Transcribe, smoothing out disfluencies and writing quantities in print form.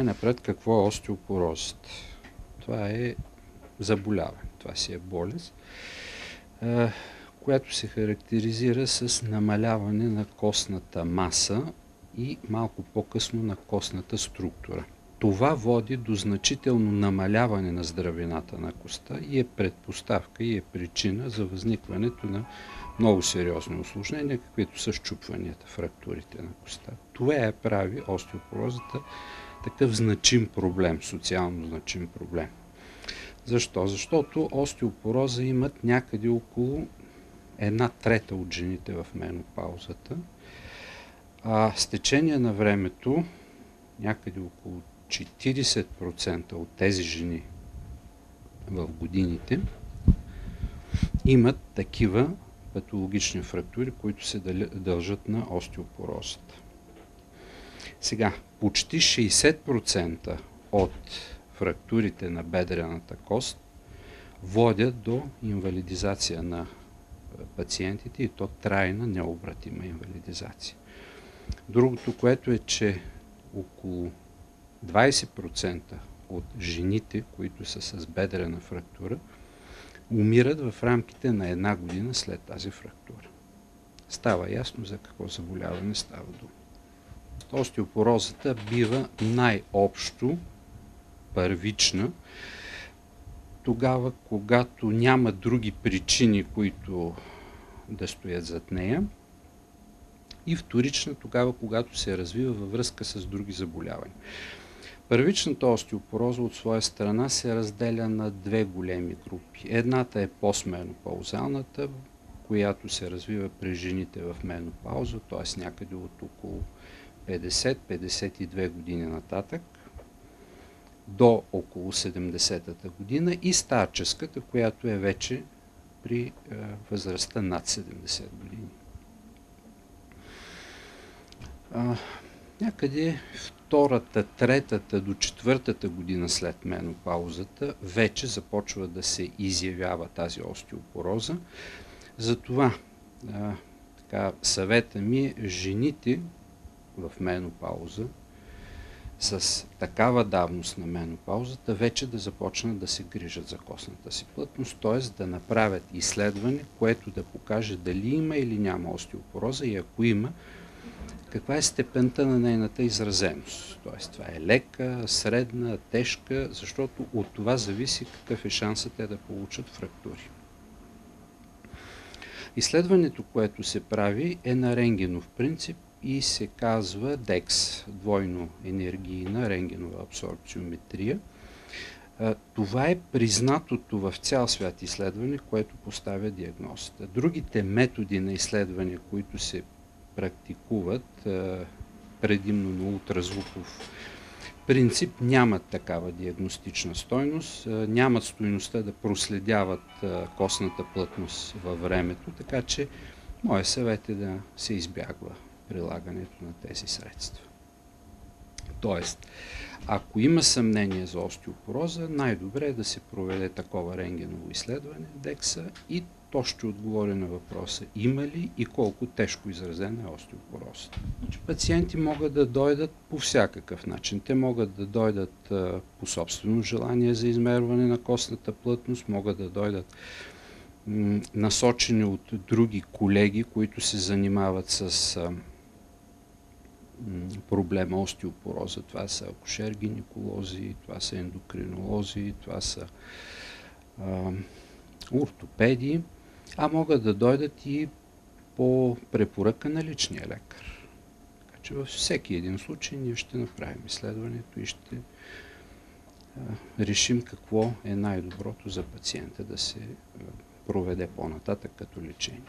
Най-напред, какво е остеопорозата? Това е заболяване, това си е болест, която се характеризира с намаляване на костната маса и малко по-късно на костната структура. Това води до значително намаляване на здравината на костта и е предпоставка и е причина за възникването на много сериозни усложнения, каквито са счупванията, фрактурите на костта. Това прави остеопорозата такъв значим проблем, социално значим проблем. Защо? Защото остеопороза имат някъде около 1/3 от жените в менопаузата, а с течение на времето някъде около 40% от тези жени в годините имат такива патологични фрактури, които се дължат на остеопорозата. Сега, почти 60% от фрактурите на бедрената кост водят до инвалидизация на пациентите и то трайна необратима инвалидизация. Другото, което е, че около 20% от жените, които са с бедрена фрактура, умират в рамките на 1 година след тази фрактура. Става ясно за какво заболяване става дума. Остеопорозата бива най-общо първична, тогава, когато няма други причини, които да стоят зад нея, и вторична тогава, когато се развива във връзка с други заболявания. Първичната остеопороза от своя страна се разделя на 2 големи групи. Едната е постменопаузалната, която се развива при жените в менопауза, т.е. някъде от около 50-52 години нататък до около 70-та година, и старческата, която е вече при възрастта над 70 години. Някъде втората, третата до 4-та година след менопаузата вече започва да се изявява тази остеопороза. Затова съвета ми е жените в менопауза с такава давност на менопаузата вече да започнат да се грижат за костната си плътност, т.е. да направят изследване, което да покаже дали има или няма остеопороза и ако има, каква е степента на нейната изразеност. Т.е. това е лека, средна, тежка, защото от това зависи какъв е шансът те да получат фрактури. Изследването, което се прави, е на рентгенов принцип и се казва DEX, двойно енергийна рентгенова абсорбциометрия. Това е признатото в цял свят изследване, което поставя диагнозата. Другите методи на изследване, които се практикуват предимно на ултразвуков принцип, нямат такава диагностична стойност, нямат стойността да проследяват костната плътност във времето, така че моят съвет е да се избягва прилагането на тези средства. Тоест, ако има съмнение за остеопороза, най-добре е да се проведе такова рентгеново изследване, DEX-а, и то ще отговори на въпроса има ли и колко тежко изразена е остеопорозата. Пациенти могат да дойдат по всякакъв начин. Те могат да дойдат по собствено желание за измерване на костната плътност, могат да дойдат насочени от други колеги, които се занимават с проблема остеопороза. Това са акушер-гинеколози, това са ендокринолози, това са ортопеди, а могат да дойдат и по препоръка на личния лекар. Така че във всеки един случай ние ще направим изследването и ще решим какво е най-доброто за пациента да се проведе по-нататък като лечение.